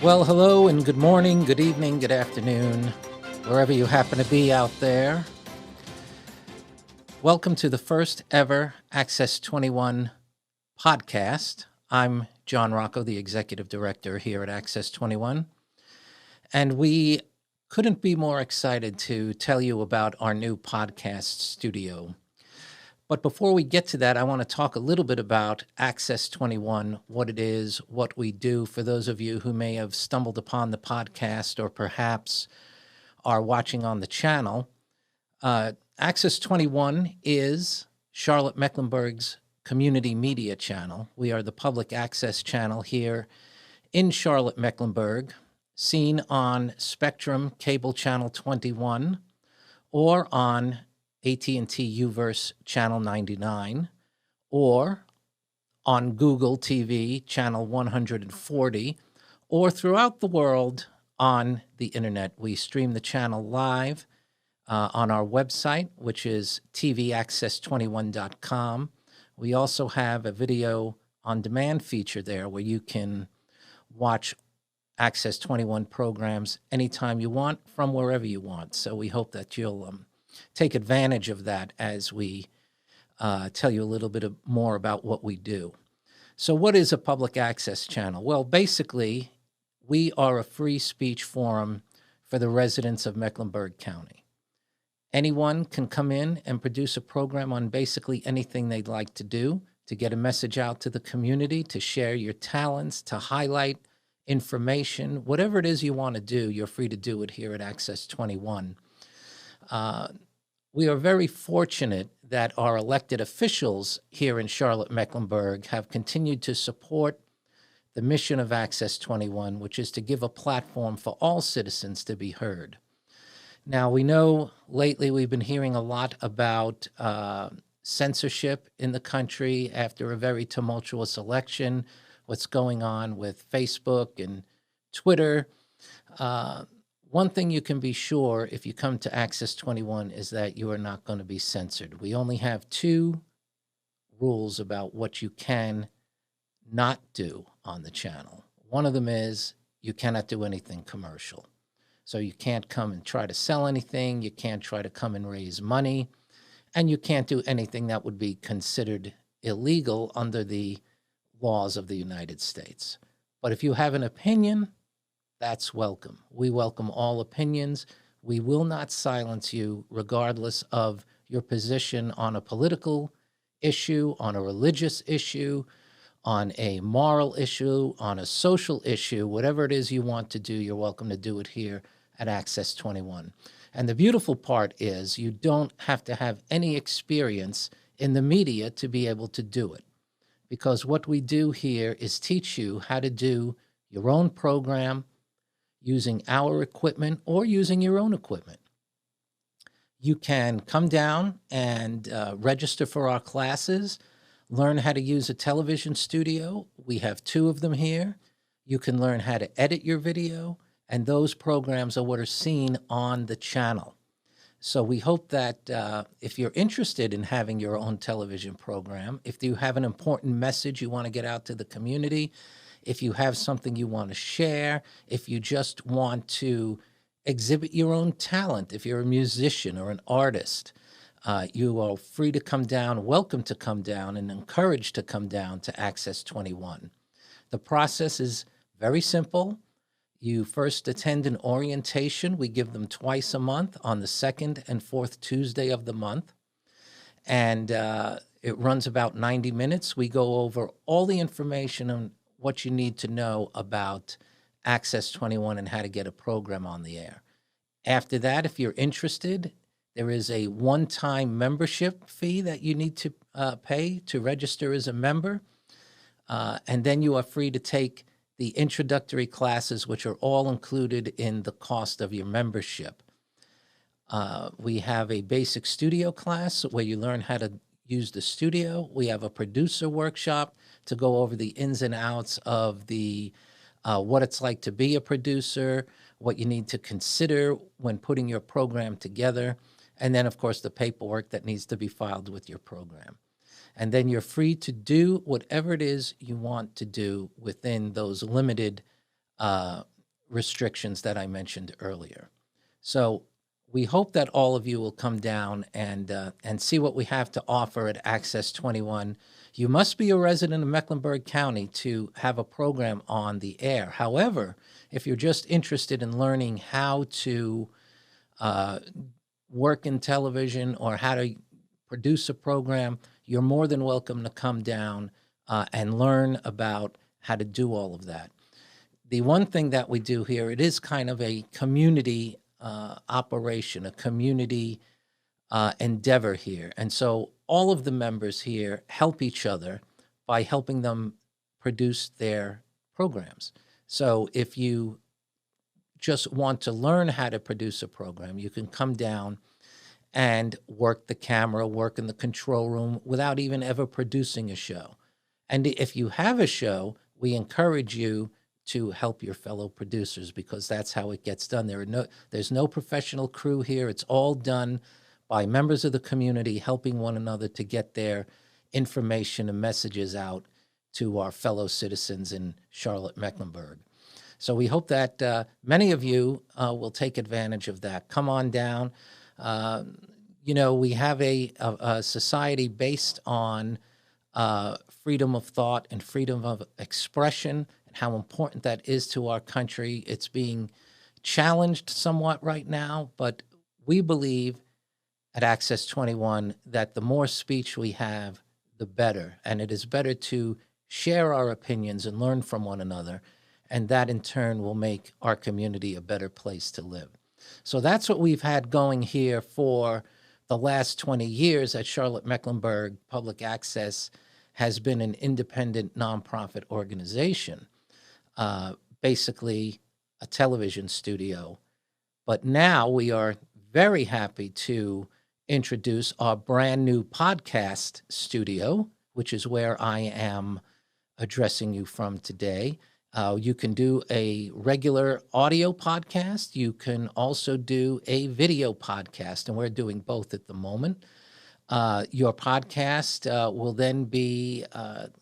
Well, hello and good morning, good evening, good afternoon, wherever you happen to be out there. Welcome to the first ever Access 21 podcast. I'm John Rocco, the Executive Director here at Access 21, and we couldn't be more excited to tell you about our new podcast studio. But before we get to that, I want to talk a little bit about Access 21, what it is, what we do for those of you who may have stumbled upon the podcast or perhaps are watching on the channel. Access 21 is Charlotte-Mecklenburg's community media channel. We are the public access channel here in Charlotte-Mecklenburg, seen on Spectrum Cable Channel 21 or on AT&T UVerse Channel 99, or on Google TV Channel 140, or throughout the world on the internet. We stream the channel live on our website, which is tvaccess21.com. We also have a video on demand feature there where you can watch Access 21 programs anytime you want from wherever you want. So we hope that you'll take advantage of that as we tell you a little bit more about what we do. So what is a public access channel? Well, basically, we are a free speech forum for the residents of Mecklenburg County. Anyone can come in and produce a program on basically anything they'd like to do, to get a message out to the community, to share your talents, to highlight information. Whatever it is you want to do, you're free to do it here at Access 21. We are very fortunate that our elected officials here in Charlotte-Mecklenburg have continued to support the mission of Access 21, which is to give a platform for all citizens to be heard. Now, we know lately we've been hearing a lot about censorship in the country after a very tumultuous election, what's going on with Facebook and Twitter. One thing you can be sure if you come to Access 21 is that you are not going to be censored. We only have two rules about what you can not do on the channel. One of them is you cannot do anything commercial. So you can't come and try to sell anything, you can't try to come and raise money, and you can't do anything that would be considered illegal under the laws of the United States. But if you have an opinion, that's welcome. We welcome all opinions. We will not silence you regardless of your position on a political issue, on a religious issue, on a moral issue, on a social issue. Whatever it is you want to do, you're welcome to do it here at Access 21. And the beautiful part is you don't have to have any experience in the media to be able to do it. Because what we do here is teach you how to do your own program using our equipment or using your own equipment. You can come down and register for our classes, learn how to use a television studio. We have two of them here. You can learn how to edit your video, and those programs are what are seen on the channel. So we hope that if you're interested in having your own television program, if you have an important message you want to get out to the community, if you have something you want to share, if you just want to exhibit your own talent, if you're a musician or an artist, you are free to come down, welcome to come down, and encouraged to come down to Access 21. The process is very simple. You first attend an orientation. We give them twice a month on the second and fourth Tuesday of the month. And it runs about 90 minutes. We go over all the information on what you need to know about Access 21 and how to get a program on the air. After that, if you're interested, there is a one-time membership fee that you need to pay to register as a member. And then you are free to take the introductory classes, which are all included in the cost of your membership. We have a basic studio class where you learn how to use the studio. We have a producer workshop to go over the ins and outs of the what it's like to be a producer, what you need to consider when putting your program together, and then, of course, the paperwork that needs to be filed with your program. And then you're free to do whatever it is you want to do within those limited uh, restrictions that I mentioned earlier. So we hope that all of you will come down and see what we have to offer at Access 21. You must be a resident of Mecklenburg County to have a program on the air. However, if you're just interested in learning how to work in television or how to produce a program, you're more than welcome to come down and learn about how to do all of that. The one thing that we do here, it is kind of a community operation, a community endeavor here. And so all of the members here help each other by helping them produce their programs. So if you just want to learn how to produce a program, you can come down and work the camera, work in the control room without even ever producing a show. And if you have a show, we encourage you to help your fellow producers because that's how it gets done. There's no professional crew here. It's all done by members of the community helping one another to get their information and messages out to our fellow citizens in Charlotte, Mecklenburg. So we hope that many of you will take advantage of that. Come on down. We have a society based on freedom of thought and freedom of expression and how important that is to our country. It's being challenged somewhat right now, but we believe at Access 21 that the more speech we have, the better. And it is better to share our opinions and learn from one another. And that in turn will make our community a better place to live. So that's what we've had going here for the last 20 years at Charlotte Mecklenburg. Public Access has been an independent nonprofit organization, basically a television studio. But now we are very happy to introduce our brand new podcast studio, which is where I am addressing you from today. You can do a regular audio podcast. You can also do a video podcast, and we're doing both at the moment. Your podcast will then be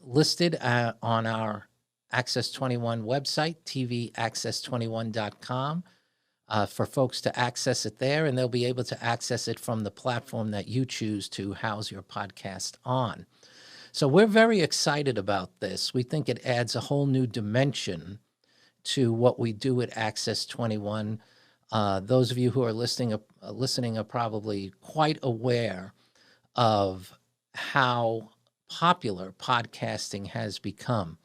listed on our Access 21 website, tvaccess21.com, for folks to access it there, and they'll be able to access it from the platform that you choose to house your podcast on. So we're very excited about this. We think it adds a whole new dimension to what we do at Access 21. Those of you who are listening are probably quite aware of how popular podcasting has become.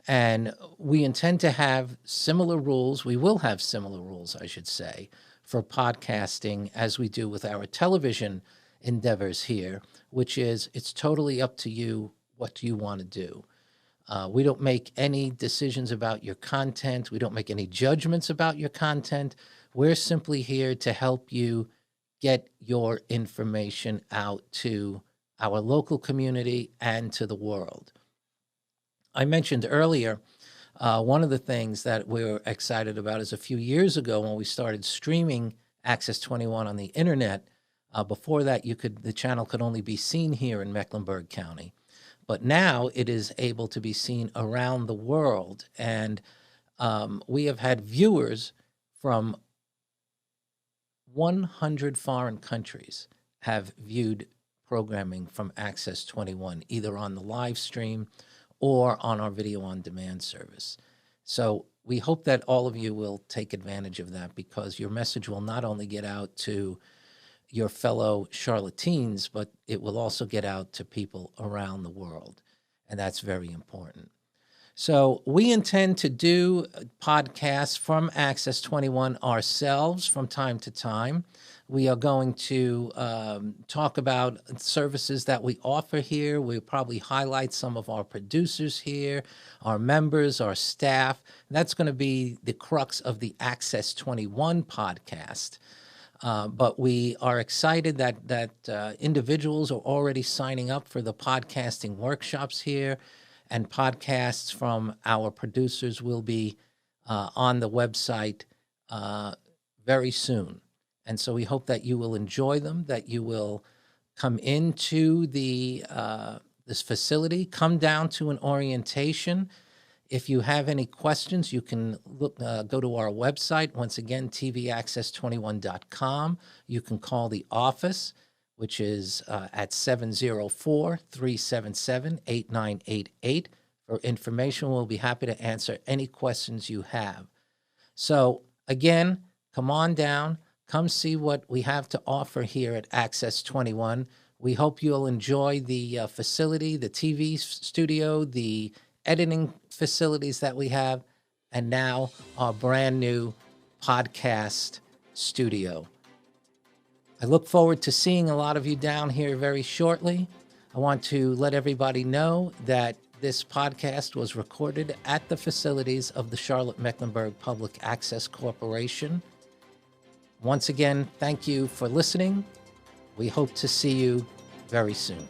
And we intend to have similar rules. We will have similar rules, I should say, for podcasting as we do with our television endeavors here, which is it's totally up to you what you want to do. We don't make any decisions about your content. We don't make any judgments about your content. We're simply here to help you get your information out to our local community and to the world. I mentioned earlier, one of the things that we were excited about is a few years ago when we started streaming Access 21 on the internet. Before that, the channel could only be seen here in Mecklenburg County. But now it is able to be seen around the world. And we have had viewers from 100 foreign countries have viewed programming from Access 21, either on the live stream or on our video on demand service. So we hope that all of you will take advantage of that because your message will not only get out to your fellow Charlotteans, but it will also get out to people around the world. And that's very important. So we intend to do podcasts from Access 21 ourselves from time to time. We are going to talk about services that we offer here. We'll probably highlight some of our producers here, our members, our staff. That's going to be the crux of the Access 21 podcast. But we are excited that individuals are already signing up for the podcasting workshops here, and podcasts from our producers will be on the website very soon. And so we hope that you will enjoy them, that you will come into this facility, come down to an orientation. If you have any questions, you can go to our website, once again, tvaccess21.com. You can call the office, which is at 704-377-8988 for information. We'll be happy to answer any questions you have. So again, come on down, come see what we have to offer here at Access 21. We hope you'll enjoy the facility, the TV studio, the editing facilities that we have, and now our brand new podcast studio. I look forward to seeing a lot of you down here very shortly. I want to let everybody know that this podcast was recorded at the facilities of the Charlotte-Mecklenburg Public Access Corporation. Once again, thank you for listening. We hope to see you very soon.